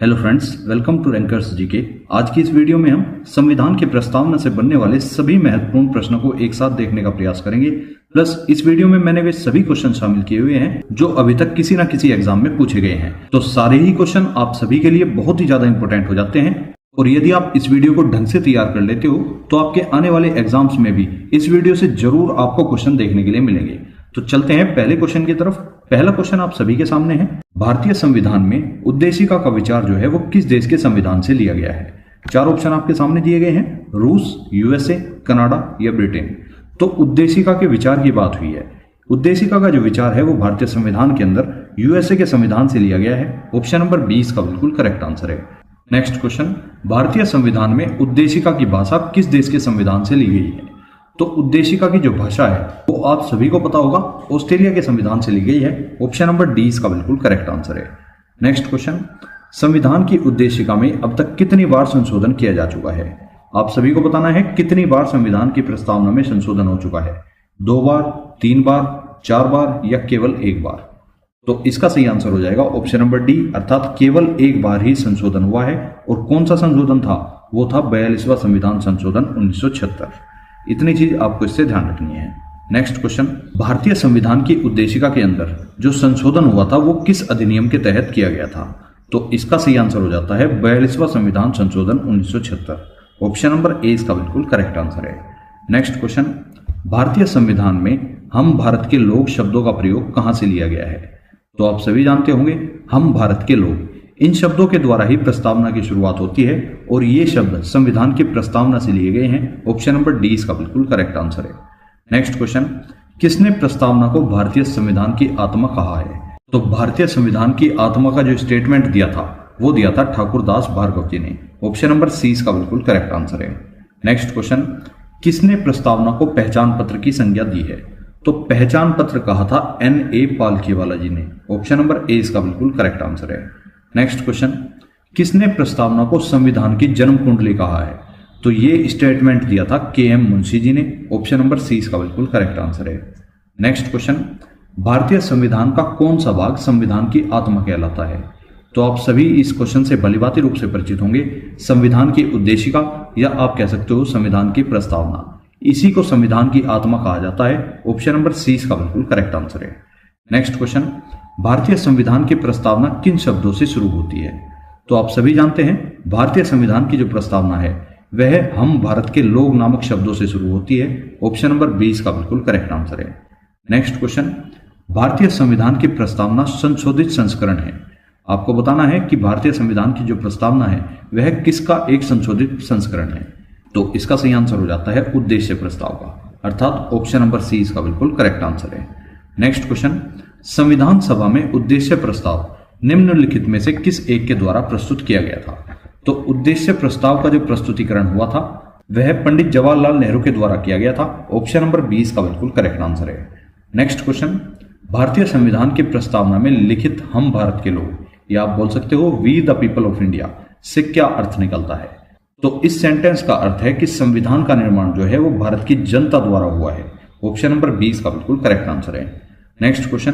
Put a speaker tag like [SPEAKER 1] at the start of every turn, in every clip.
[SPEAKER 1] Hello friends, welcome to Rankers GK. आज की इस वीडियो में हम संविधान की प्रस्तावना से बनने वाले सभी महत्वपूर्ण प्रश्नों को एक साथ देखने का प्रयास करेंगे। प्लस इस वीडियो में मैंने वे सभी क्वेश्चन शामिल किए हुए हैं जो अभी तक किसी न किसी एग्जाम में पूछे गए हैं। तो सारे ही क्वेश्चन आप सभी के लिए बहुत ही ज्यादा इंपॉर्टेंट हो जाते हैं और यदि आप इस वीडियो को ढंग से तैयार कर लेते हो तो आपके आने वाले एग्जाम्स में भी इस वीडियो से जरूर आपको क्वेश्चन देखने के लिए मिलेंगे। तो चलते हैं पहले क्वेश्चन की तरफ। पहला क्वेश्चन आप सभी के सामने है, भारतीय संविधान में उद्देशिका का विचार जो है वो किस देश के संविधान से लिया गया है? चार ऑप्शन आपके सामने दिए गए हैं, रूस, यूएसए, कनाडा या ब्रिटेन। तो उद्देशिका के विचार की बात हुई है। उद्देशिका का जो विचार है वो भारतीय संविधान के अंदर यूएसए के संविधान से लिया गया है। ऑप्शन नंबर 20 का बिल्कुल करेक्ट आंसर है। नेक्स्ट क्वेश्चन, भारतीय संविधान में उद्देशिका की भाषा किस देश के संविधान से ली गई है? तो उद्देशिका की जो भाषा है वो आप सभी को पता होगा, ऑस्ट्रेलिया के संविधान से ली गई है। ऑप्शन नंबर 20 का बिल्कुल करेक्ट आंसर है। नेक्स्ट क्वेश्चन, संविधान की उद्देशिका में अब तक कितनी बार संशोधन किया जा चुका है? आप सभी को बताना है कितनी बार संविधान की प्रस्तावना में संशोधन हो चुका है। 2 बार, 3 बार, 4 बार या केवल 1 बार? तो इसका सही आंसर हो जाएगा ऑप्शन नंबर डी, अर्थात केवल 1 बार ही संशोधन हुआ है। और कौन सा संशोधन था? वो था 42वां संविधान संशोधन 1976। इतनी चीज आपको इससे ध्यान रखनी है। नेक्स्ट क्वेश्चन, भारतीय संविधान की उद्देशिका के अंदर जो संशोधन हुआ था वो किस अधिनियम के तहत किया गया था? तो इसका सही आंसर हो जाता है 42वां संविधान संशोधन 1976। ऑप्शन नंबर ए इसका बिल्कुल करेक्ट आंसर है। नेक्स्ट क्वेश्चन, भारतीय संविधान में हम भारत के लोग शब्दों का प्रयोग कहां से लिया गया है? तो आप सभी जानते होंगे, हम भारत के लोग, इन शब्दों के द्वारा ही प्रस्तावना की शुरुआत होती है और ये शब्द संविधान की प्रस्तावना से लिए गए हैं। ऑप्शन नंबर डी इसका बिल्कुल करेक्ट आंसर है। नेक्स्ट क्वेश्चन, किसने प्रस्तावना को भारतीय संविधान की आत्मा कहा है? तो भारतीय संविधान की आत्मा का जो स्टेटमेंट दिया था वो दिया था ठाकुर दास भार्गव जी ने। ऑप्शन नंबर सी इसका बिल्कुल करेक्ट आंसर है। नेक्स्ट क्वेश्चन, किसने प्रस्तावना को पहचान पत्र की संज्ञा दी है? तो पहचान पत्र कहा था N.A. पालखीवाला जी ने। ऑप्शन नंबर ए इसका बिल्कुल करेक्ट आंसर है। नेक्स्ट क्वेश्चन, किसने प्रस्तावना को संविधान की जन्म कुंडली कहा है? तो ये स्टेटमेंट दिया था K.M. मुंशी जी ने। ऑप्शन नंबर सी इसका बिल्कुल करेक्ट आंसर है। नेक्स्ट क्वेश्चन, भारतीय संविधान का कौन सा भाग संविधान की आत्मा कहलाता है? तो आप सभी इस क्वेश्चन से भलीभांति रूप से परिचित होंगे। संविधान की उद्देशिका या आप कह सकते हो संविधान की प्रस्तावना, इसी को संविधान की आत्मा कहा जाता है। ऑप्शन नंबर सी इसका बिल्कुल करेक्ट आंसर है। नेक्स्ट क्वेश्चन, भारतीय संविधान की प्रस्तावना किन शब्दों से शुरू होती है? तो आप सभी जानते हैं भारतीय संविधान की जो प्रस्तावना है वह हम भारत के लोग नामक शब्दों से शुरू होती है। ऑप्शन नंबर 20 का बिल्कुल करेक्ट आंसर है। नेक्स्ट क्वेश्चन, भारतीय संविधान की प्रस्तावना संशोधित संस्करण है। आपको बताना है कि भारतीय संविधान की जो प्रस्तावना है वह किसका एक संशोधित संस्करण है। तो इसका सही आंसर हो जाता है उद्देश्य प्रस्ताव का, अर्थात ऑप्शन नंबर सी इसका बिल्कुल करेक्ट आंसर है। नेक्स्ट क्वेश्चन, संविधान सभा में उद्देश्य प्रस्ताव निम्नलिखित में से किस एक के द्वारा प्रस्तुत किया गया था? तो उद्देश्य प्रस्ताव का जो प्रस्तुतिकरण हुआ था वह पंडित जवाहरलाल नेहरू के द्वारा किया गया था। ऑप्शन नंबर 20 का बिल्कुल करेक्ट आंसर है। नेक्स्ट क्वेश्चन, भारतीय संविधान की प्रस्तावना में लिखित हम भारत के लोग, या आप बोल सकते हो we the people of India, से क्या अर्थ निकलता है? तो इस सेंटेंस का अर्थ है कि संविधान का निर्माण जो है वो भारत की जनता द्वारा हुआ है। ऑप्शन नंबर 20 का बिल्कुल करेक्ट आंसर है। नेक्स्ट क्वेश्चन,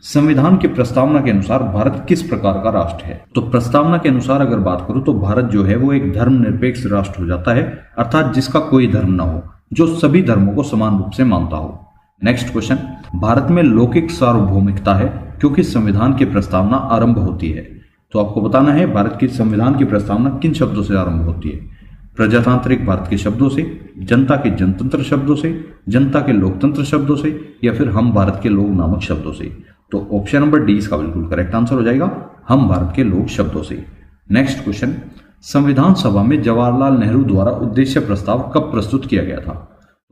[SPEAKER 1] संविधान की प्रस्तावना के अनुसार भारत किस प्रकार का राष्ट्र है? तो प्रस्तावना के अनुसार अगर बात करूं तो भारत जो है वो एक धर्मनिरपेक्ष राष्ट्र हो जाता है, अर्थात जिसका कोई धर्म ना हो, जो सभी धर्मों को समान रूप से मानता हो। नेक्स्ट क्वेश्चन, भारत में लौकिक सार्वभौमिकता है क्योंकि संविधान की प्रस्तावना आरंभ होती है। तो आपको बताना है भारत की संविधान की प्रस्तावना किन शब्दों से आरंभ होती है? प्रजातांत्रिक भारत के शब्दों से, जनता के जनतंत्र शब्दों से, जनता के लोकतंत्र शब्दों से, या फिर हम भारत के लोग नामक शब्दों से। तो ऑप्शन नंबर डी इसका बिल्कुल करेक्ट आंसर हो जाएगा, हम भारत के लोग शब्दों से। नेक्स्ट क्वेश्चन, संविधान सभा में जवाहरलाल नेहरू द्वारा उद्देश्य प्रस्ताव कब प्रस्तुत किया गया था?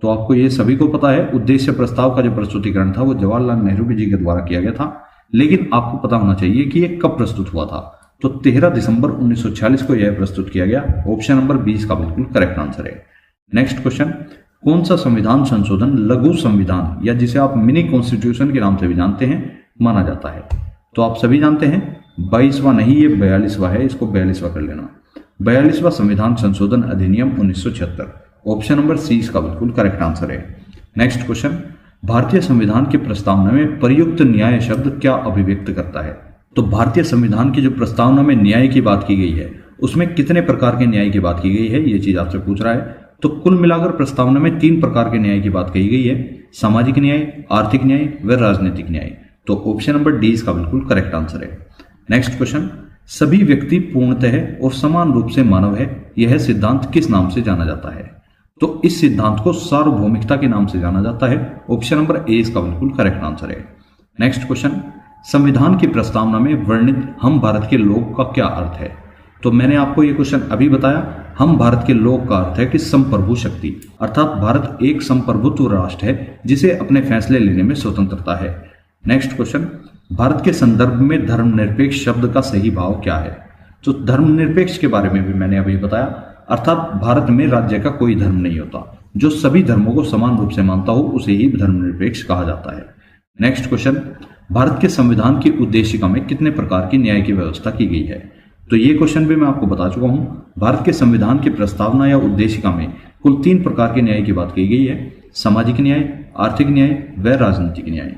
[SPEAKER 1] तो आपको ये सभी को पता है उद्देश्य प्रस्ताव का जो प्रस्तुतिकरण था वो जवाहरलाल नेहरू जी के द्वारा किया गया था, लेकिन आपको पता होना चाहिए कि ये कब प्रस्तुत हुआ था। तो 13 दिसंबर 1946 को यह प्रस्तुत किया गया। ऑप्शन नंबर 20 का बिल्कुल करेक्ट आंसर है। नेक्स्ट क्वेश्चन, कौन सा संविधान संशोधन लघु संविधान या जिसे आप मिनी कॉन्स्टिट्यूशन के नाम से भी जानते हैं माना जाता है? तो आप सभी जानते हैं 22वां नहीं, ये 42वां है, इसको 42वां कर लेना। 42वां संविधान संशोधन अधिनियम 1976। ऑप्शन नंबर सी इसका बिल्कुल करेक्ट आंसर है। नेक्स्ट क्वेश्चन, भारतीय संविधान की प्रस्तावना में प्रयुक्त न्याय शब्द क्या अभिव्यक्त करता है? तो भारतीय संविधान की जो प्रस्तावना में न्याय की बात की गई है उसमें कितने प्रकार के न्याय की बात की गई है, ये चीज आपसे पूछ रहा है। तो कुल मिलाकर प्रस्तावना में 3 प्रकार के न्याय की बात कही गई है, सामाजिक न्याय, आर्थिक न्याय व राजनीतिक न्याय। तो ऑप्शन नंबर डी इसका बिल्कुल करेक्ट आंसर है। नेक्स्ट क्वेश्चन, सभी व्यक्ति पूर्णतः और समान रूप से मानव है, यह सिद्धांत किस नाम से जाना जाता है? तो इस सिद्धांत को सार्वभौमिकता के नाम से जाना जाता है। ऑप्शन नंबर ए इसका बिल्कुल करेक्ट आंसर है। नेक्स्ट क्वेश्चन, संविधान की प्रस्तावना में वर्णित हम भारत के लोग का क्या अर्थ है? तो मैंने आपको ये क्वेश्चन अभी बताया, हम भारत के लोग का अर्थ है कि संप्रभु शक्ति, अर्थात भारत एक संप्रभुत्व राष्ट्र है जिसे अपने फैसले लेने में स्वतंत्रता है। नेक्स्ट क्वेश्चन, भारत के संदर्भ में धर्मनिरपेक्ष शब्द का सही भाव क्या है? तो धर्मनिरपेक्ष के बारे में भी मैंने अभी बताया, अर्थात भारत में राज्य का कोई धर्म नहीं होता, जो सभी धर्मों को समान रूप से मानता हो उसे ही धर्मनिरपेक्ष कहा जाता है। नेक्स्ट क्वेश्चन, भारत के संविधान की उद्देशिका में कितने प्रकार की न्याय की व्यवस्था की गई है? तो ये क्वेश्चन भी मैं आपको बता चुका हूं। भारत के संविधान की प्रस्तावना या उद्देशिका में कुल 3 प्रकार के न्याय की बात की गई है, सामाजिक न्याय, आर्थिक न्याय व राजनीतिक न्याय।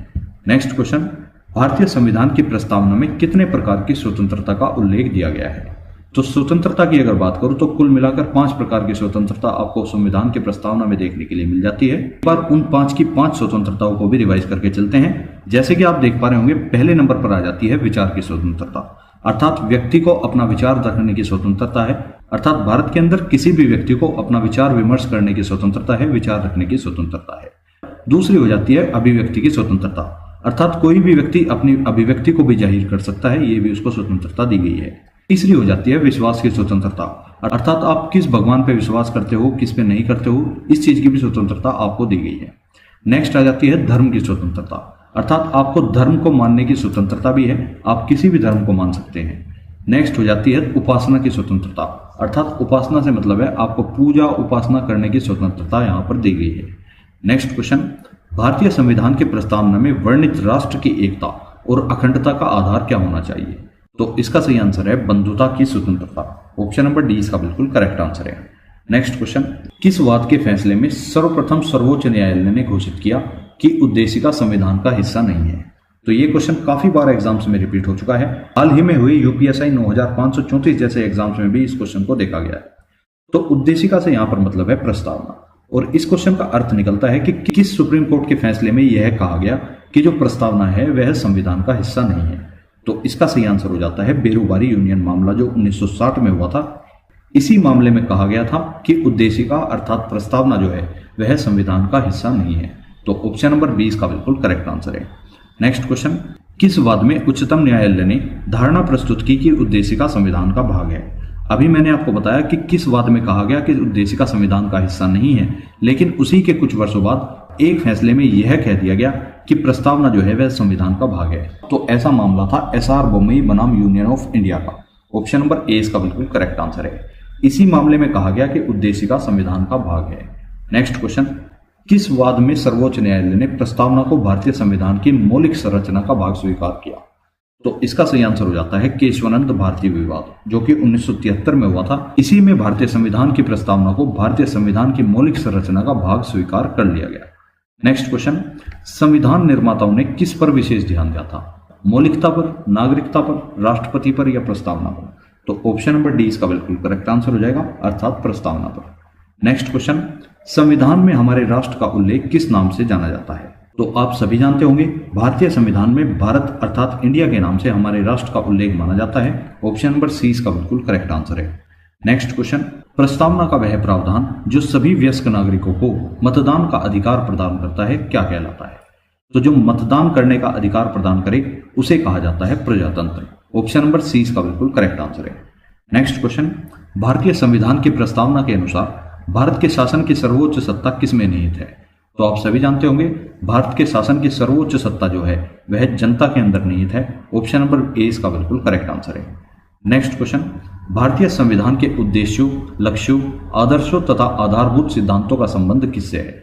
[SPEAKER 1] नेक्स्ट क्वेश्चन, भारतीय संविधान की प्रस्तावना में कितने प्रकार की स्वतंत्रता का उल्लेख दिया गया है? तो स्वतंत्रता की अगर बात करूं तो कुल मिलाकर 5 प्रकार की स्वतंत्रता आपको संविधान की प्रस्तावना में देखने के लिए मिल जाती है। एक बार उन 5 की 5 स्वतंत्रताओं को भी रिवाइज करके चलते हैं। जैसे कि आप देख पा रहे होंगे, पहले नंबर पर आ जाती है विचार की स्वतंत्रता, अर्थात व्यक्ति को अपना विचार रखने की स्वतंत्रता है, अर्थात भारत के अंदर किसी भी व्यक्ति को अपना विचार विमर्श करने की स्वतंत्रता है, विचार रखने की स्वतंत्रता है। दूसरी हो जाती है अभिव्यक्ति की स्वतंत्रता, अर्थात कोई भी व्यक्ति अपनी अभिव्यक्ति को भी जाहिर कर सकता है, ये भी उसको स्वतंत्रता दी गई है। तीसरी हो जाती है विश्वास की स्वतंत्रता, अर्थात आप किस भगवान पे विश्वास करते हो, किस पे नहीं करते हो, इस चीज की भी स्वतंत्रता आपको दी गई है। नेक्स्ट आ जाती है धर्म की स्वतंत्रता, अर्थात आपको धर्म को मानने की स्वतंत्रता भी है, आप किसी भी धर्म को मान सकते हैं। नेक्स्ट हो जाती है उपासना की स्वतंत्रता, अर्थात उपासना से मतलब है आपको पूजा उपासना करने की स्वतंत्रता यहाँ पर दी गई है। नेक्स्ट क्वेश्चन, भारतीय संविधान के प्रस्तावना में वर्णित राष्ट्र की एकता और अखंडता का आधार क्या होना चाहिए? तो इसका सही आंसर है बंधुता की स्वतंत्रता। ऑप्शन नंबर डी इसका बिल्कुल करेक्ट आंसर है। नेक्स्ट क्वेश्चन, किस वाद के फैसले में सर्वप्रथम सर्वोच्च न्यायालय ने घोषित किया कि उद्देशिका संविधान का हिस्सा नहीं है? तो ये क्वेश्चन काफी बार एग्जाम्स में रिपीट हो चुका है। हाल ही में हुए यूपीएसआई 9534 जैसे एग्जाम्स में भी इस क्वेश्चन को देखा गया है। तो उद्देशिका से यहाँ पर मतलब है प्रस्तावना, और इस क्वेश्चन का अर्थ निकलता है कि किस सुप्रीम कोर्ट के फैसले में यह कहा गया कि जो प्रस्तावना है वह संविधान का हिस्सा नहीं है? तो इसका सही आंसर हो जाता है बेरोबारी यूनियन मामला, जो 1960 में हुआ था। इसी मामले में कहा गया था कि उद्देशिका अर्थात प्रस्तावना जो है वह संविधान का हिस्सा नहीं है। तो ऑप्शन नंबर बी इसका बिल्कुल करेक्ट आंसर है। नेक्स्ट क्वेश्चन, किस वाद में उच्चतम न्यायालय ने धारणा प्रस्तुत की कि उद्देशिका संविधान का भाग है? अभी मैंने आपको बताया कि किस वाद में कहा गया कि उद्देशिका संविधान का हिस्सा नहीं है, लेकिन उसी के कुछ वर्षों बाद एक फैसले में यह कह दिया गया कि प्रस्तावना जो है वह संविधान का भाग है। तो ऐसा मामला था एसआर बोम्मई बनाम यूनियन ऑफ इंडिया का। ऑप्शन नंबर ए इसका बिल्कुल करेक्ट आंसर है। इसी मामले में कहा गया कि उद्देशिका संविधान का भाग है। नेक्स्ट क्वेश्चन, किस वाद में सर्वोच्च न्यायालय ने प्रस्तावना को भारतीय संविधान की मौलिक संरचना का भाग स्वीकार किया? तो इसका सही आंसर हो जाता है केशवानंद भारती विवाद, जो कि 1973 में हुआ था। इसी में भारतीय संविधान की प्रस्तावना को भारतीय संविधान की मौलिक संरचना का भाग स्वीकार कर लिया गया। नेक्स्ट क्वेश्चन, संविधान निर्माताओं ने किस पर विशेष ध्यान दिया था? मौलिकता पर, नागरिकता पर, राष्ट्रपति पर या प्रस्तावना पर? तो ऑप्शन नंबर डी इसका बिल्कुल करेक्ट आंसर हो जाएगा, अर्थात प्रस्तावना पर। नेक्स्ट क्वेश्चन, संविधान में हमारे राष्ट्र का उल्लेख किस नाम से जाना जाता है? तो आप सभी जानते होंगे, भारतीय संविधान में भारत अर्थात इंडिया के नाम से हमारे राष्ट्र का उल्लेख माना जाता है। ऑप्शन नंबर सी इसका बिल्कुल करेक्ट आंसर है। नेक्स्ट क्वेश्चन, प्रस्तावना का वह प्रावधान जो सभी वयस्क नागरिकों को मतदान का अधिकार प्रदान करता है क्या कहलाता है? तो जो मतदान करने का अधिकार प्रदान करे उसे कहा जाता है प्रजातंत्र। ऑप्शन नंबर सी इसका बिल्कुल करेक्ट आंसर है। नेक्स्ट क्वेश्चन, भारतीय संविधान की प्रस्तावना के अनुसार भारत के शासन की सर्वोच्च सत्ता किसमें निहित है? तो आप सभी जानते होंगे, भारत के शासन की सर्वोच्च सत्ता जो है वह जनता के अंदर निहित है। ऑप्शन नंबर ए इसका बिल्कुल करेक्ट आंसर है। नेक्स्ट क्वेश्चन, भारतीय संविधान के उद्देश्यों, लक्ष्यों, आदर्शों तथा आधारभूत सिद्धांतों का संबंध किससे है?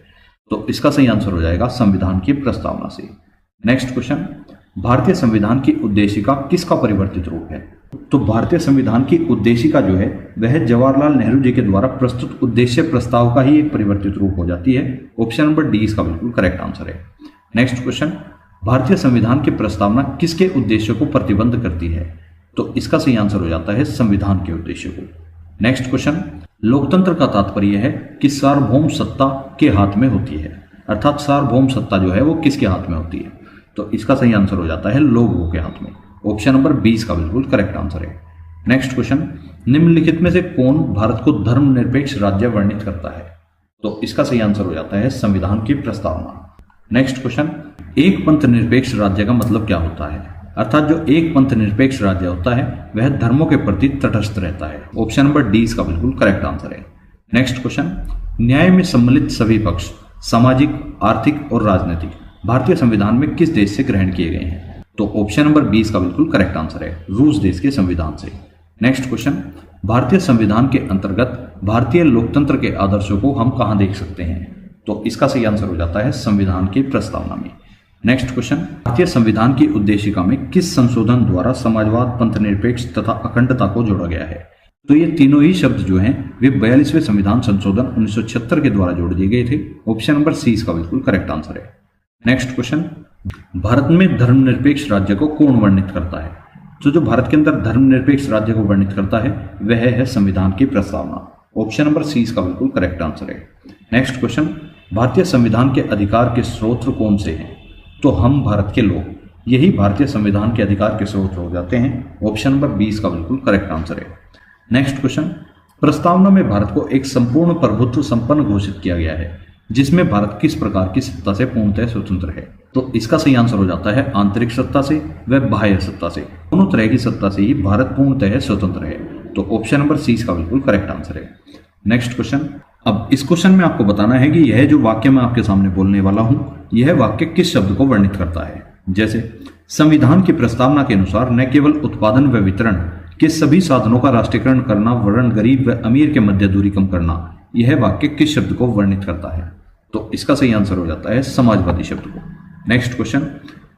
[SPEAKER 1] तो इसका सही आंसर हो जाएगा संविधान की प्रस्तावना से। नेक्स्ट क्वेश्चन, भारतीय संविधान की उद्देशिका किसका परिवर्तित रूप है? तो भारतीय संविधान की उद्देशिका जो है वह जवाहरलाल नेहरू जी के द्वारा प्रस्तुत उद्देश्य प्रस्ताव का ही एक परिवर्तित रूप हो जाती है। ऑप्शन नंबर डी इसका बिल्कुल करेक्ट आंसर है। नेक्स्ट क्वेश्चन, भारतीय संविधान की प्रस्तावना किसके उद्देश्य को प्रतिबंध करती है? तो इसका सही आंसर हो जाता है संविधान के उद्देश्य को। नेक्स्ट क्वेश्चन, लोकतंत्र का तात्पर्य है कि सार्वभौम सत्ता के हाथ में होती है, अर्थात सार्वभौम सत्ता जो है वो किसके हाथ में होती है? तो इसका सही आंसर हो जाता है लोगों के हाथ में। ऑप्शन नंबर 20 का बिल्कुल करेक्ट आंसर है। नेक्स्ट क्वेश्चन, निम्नलिखित में से कौन भारत को धर्मनिरपेक्ष राज्य वर्णित करता है? तो इसका सही आंसर हो जाता है संविधान की प्रस्तावना। नेक्स्ट क्वेश्चन, एक पंथ निरपेक्ष राज्य का मतलब क्या होता है? अर्थात जो एक पंथ निरपेक्ष राज्य होता है वह धर्मों के प्रति तटस्थ रहता है। ऑप्शन नंबर डी इसका बिल्कुल करेक्ट आंसर है। नेक्स्ट क्वेश्चन, न्याय में सम्मिलित सभी पक्ष सामाजिक, आर्थिक और राजनीतिक भारतीय संविधान में किस देश से ग्रहण किए गए हैं? तो ऑप्शन नंबर 20 का बिल्कुल करेक्ट आंसर है, रूस देश के संविधान से। नेक्स्ट क्वेश्चन, भारतीय संविधान के अंतर्गत भारतीय लोकतंत्र के आदर्शों को हम कहां देख सकते हैं? तो इसका सही आंसर हो जाता है संविधान की प्रस्तावना में। नेक्स्ट क्वेश्चन, भारतीय संविधान की उद्देशिका में किस संशोधन द्वारा समाजवाद, पंथ निरपेक्ष तथा अखंडता को जोड़ा गया है? तो ये तीनों ही शब्द जो हैं वे 42वें संविधान संशोधन 1976 के द्वारा जोड़ दिए गए थे। ऑप्शन नंबर सी इसका बिल्कुल करेक्ट आंसर है। नेक्स्ट क्वेश्चन, भारत में धर्मनिरपेक्ष राज्य को कौन वर्णित करता है? तो जो भारत के अंदर धर्मनिरपेक्ष राज्य को वर्णित करता है वह है संविधान की प्रस्तावना। ऑप्शन नंबर सी इसका बिल्कुल करेक्ट आंसर है। नेक्स्ट क्वेश्चन, भारतीय संविधान के अधिकार के स्रोत कौन से हैं? तो हम भारत के लोग, यही भारतीय संविधान के अधिकार के स्रोत हो जाते हैं। ऑप्शन नंबर 20 का बिल्कुल करेक्ट आंसर है। नेक्स्ट क्वेश्चन, प्रस्तावना में भारत को एक संपूर्ण प्रभुत्व संपन्न घोषित किया गया है जिसमें भारत किस प्रकार की सत्ता से पूर्णतः स्वतंत्र है? तो इसका सही आंसर हो जाता है आंतरिक सत्ता से व बाह्य सत्ता से, दोनों तरह की सत्ता से ही भारत पूर्णतः स्वतंत्र है। तो ऑप्शन नंबर सी इसका बिल्कुल करेक्ट आंसर है। नेक्स्ट क्वेश्चन, अब इस क्वेश्चन में आपको बताना है कि यह जो वाक्य मैं आपके सामने बोलने वाला हूं यह वाक्य किस शब्द को वर्णित करता है। जैसे संविधान की प्रस्तावना के अनुसार न केवल उत्पादन व वितरण के सभी साधनों का राष्ट्रीयकरण करना वर्ण गरीब व अमीर के मध्य दूरी कम करना, यह वाक्य किस शब्द को वर्णित करता है? तो इसका सही आंसर हो जाता है समाजवादी शब्द को। नेक्स्ट क्वेश्चन,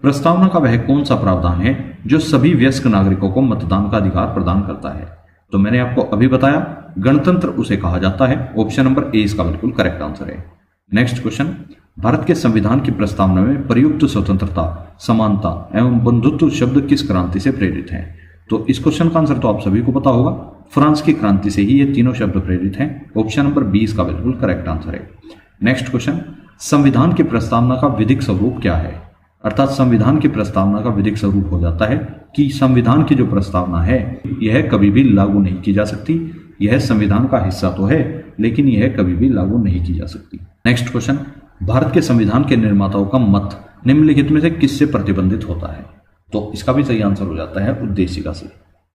[SPEAKER 1] प्रस्तावना का वह कौन सा प्रावधान है जो सभी वयस्क नागरिकों को मतदान का अधिकार प्रदान करता है? तो मैंने आपको अभी बताया गणतंत्र उसे कहा जाता है। ऑप्शन नंबर ए इसका बिल्कुल करेक्ट आंसर है। नेक्स्ट क्वेश्चन, भारत के संविधान की प्रस्तावना में प्रयुक्त स्वतंत्रता, समानता एवं बंधुत्व शब्द किस क्रांति से प्रेरित हैं? तो इस क्वेश्चन का आंसर तो आप सभी को पता होगा, फ्रांस की क्रांति से ही ये तीनों शब्द प्रेरित हैं। ऑप्शन नंबर 20 का बिल्कुल करेक्ट आंसर है। नेक्स्ट क्वेश्चन, संविधान की प्रस्तावना का विधिक स्वरूप क्या है? अर्थात संविधान की प्रस्तावना का विधिक स्वरूप हो जाता है कि संविधान की जो प्रस्तावना है यह कभी भी लागू नहीं की जा सकती। यह संविधान का हिस्सा तो है लेकिन यह कभी भी लागू नहीं की जा सकती। नेक्स्ट क्वेश्चन, भारत के संविधान के निर्माताओं का मत निम्नलिखित में से किससे प्रतिबंधित होता है? तो इसका भी सही आंसर हो जाता है उद्देशिका से।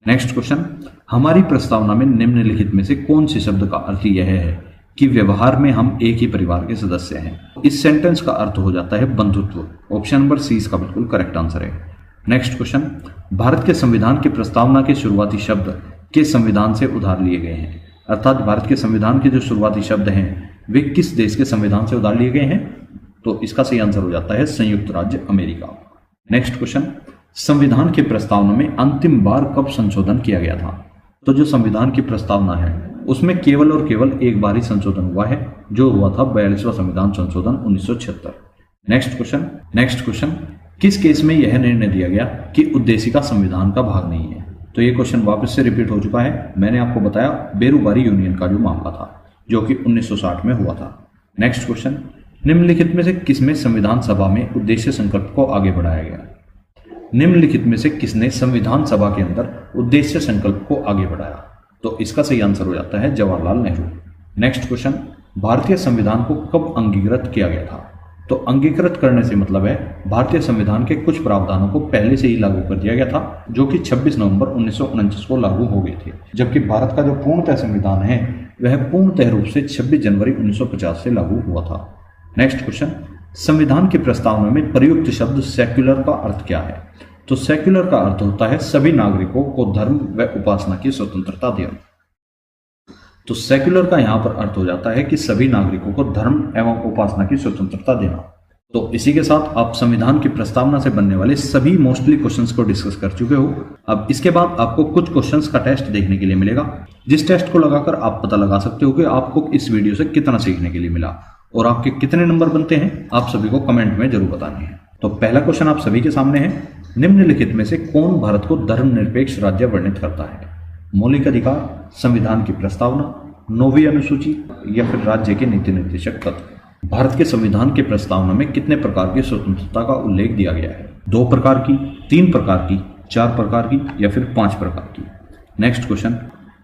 [SPEAKER 1] नेक्स्ट क्वेश्चन, हमारी प्रस्तावना में निम्नलिखित में से कौन से शब्द का अर्थ यह है कि व्यवहार में हम एक ही परिवार के सदस्य हैं? इस सेंटेंस का अर्थ हो जाता है बंधुत्व। ऑप्शन नंबर सी इसका बिल्कुल करेक्ट आंसर है। नेक्स्ट क्वेश्चन, भारत के संविधान की प्रस्तावना के शुरुआती शब्द के संविधान से उधार लिए गए हैं? अर्थात भारत के संविधान के जो शुरुआती शब्द हैं वे किस देश के संविधान से उधार लिए गए हैं? तो इसका सही आंसर हो जाता है संयुक्त राज्य अमेरिका। नेक्स्ट क्वेश्चन, संविधान की प्रस्तावना में अंतिम बार कब संशोधन किया गया था? तो जो संविधान की प्रस्तावना है उसमें केवल और केवल एक बार ही संशोधन हुआ है जो हुआ था 42वां संविधान संशोधन 1976। नेक्स्ट क्वेश्चन, किस केस में यह निर्णय दिया गया कि उद्देशिका संविधान का भाग नहीं है? तो ये क्वेश्चन वापस से रिपीट हो चुका है। मैंने आपको बताया बेरूबारी यूनियन का जो मामला था जो कि 1960 में हुआ था। नेक्स्ट क्वेश्चन, निम्नलिखित में से किसमें संविधान सभा में उद्देश्य संकल्प को आगे बढ़ाया गया? निम्नलिखित में से किसने संविधान सभा के अंदर उद्देश्य संकल्प को आगे बढ़ाया? तो इसका सही आंसर हो जाता है जवाहरलाल नेहरू। नेक्स्ट क्वेश्चन, भारतीय संविधान को कब अंगीकृत किया गया था? तो अंगीकृत करने से मतलब है भारतीय संविधान के कुछ प्रावधानों को पहले से ही लागू कर दिया गया था जो कि 26 नवंबर 1949 को लागू हो गए थे, जबकि भारत का जो पूर्णतः संविधान है वह पूर्णतः रूप से 26 जनवरी 1950 से लागू हुआ था। नेक्स्ट क्वेश्चन, संविधान की प्रस्तावना में प्रयुक्त शब्द सेक्युलर का अर्थ क्या है? तो सेक्युलर का अर्थ होता है सभी नागरिकों को धर्म व उपासना की स्वतंत्रता देना। तो सेक्युलर का यहाँ पर अर्थ हो जाता है कि सभी नागरिकों को धर्म एवं उपासना की स्वतंत्रता देना। तो इसी के साथ आप संविधान की प्रस्तावना से बनने वाले सभी मोस्टली क्वेश्चंस को डिस्कस कर चुके हो। अब इसके बाद आपको कुछ क्वेश्चंस का टेस्ट देखने के लिए मिलेगा, जिस टेस्ट को लगाकर आप पता लगा सकते हो कि आपको इस वीडियो से कितना सीखने के लिए मिला और आपके कितने नंबर बनते हैं। आप सभी को कमेंट में जरूर बताने हैं। तो पहला क्वेश्चन आप सभी के सामने है, निम्नलिखित में से कौन भारत को धर्मनिरपेक्ष राज्य वर्णित करता है? मौलिक अधिकार, संविधान की प्रस्तावना, 9वीं अनुसूची या फिर राज्य के नीति निर्देशक तत्व। भारत के संविधान के प्रस्तावना में कितने प्रकार की स्वतंत्रता का उल्लेख दिया गया है? 2 प्रकार की, 3 प्रकार की, 4 प्रकार की या फिर 5 प्रकार की। नेक्स्ट क्वेश्चन,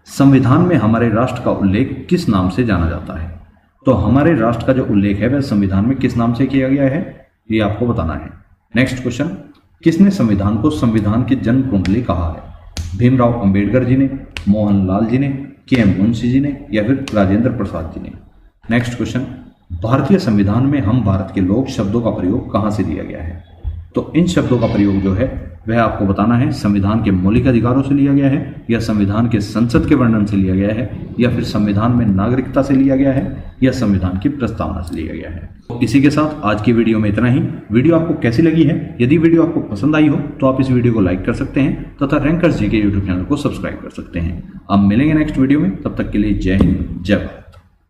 [SPEAKER 1] संविधान में हमारे राष्ट्र का उल्लेख किस नाम से जाना जाता है? तो हमारे राष्ट्र का जो उल्लेख है वह संविधान में किस नाम से किया गया है, ये आपको बताना है। नेक्स्ट क्वेश्चन, किसने संविधान को संविधान की जन्म कुंडली कहा है? भीमराव अंबेडकर जी ने, मोहनलाल जी ने, के.एम. मुंशी जी ने या फिर राजेंद्र प्रसाद जी ने। नेक्स्ट क्वेश्चन, भारतीय संविधान में हम भारत के लोग शब्दों का प्रयोग कहां से लिया गया है? तो इन शब्दों का प्रयोग जो है वह आपको बताना है संविधान के मौलिक अधिकारों से लिया गया है या संविधान के संसद के वर्णन से लिया गया है या फिर संविधान में नागरिकता से लिया गया है या संविधान की प्रस्तावना से लिया गया है। तो इसी के साथ आज की वीडियो में इतना ही। वीडियो आपको कैसी लगी है? यदि वीडियो आपको पसंद आई हो तो आप इस वीडियो को लाइक कर सकते हैं तथा रैंकर्स जी के यूट्यूब चैनल को सब्सक्राइब कर सकते हैं। अब मिलेंगे नेक्स्ट वीडियो में, तब तक के लिए जय हिंद, जय भारत।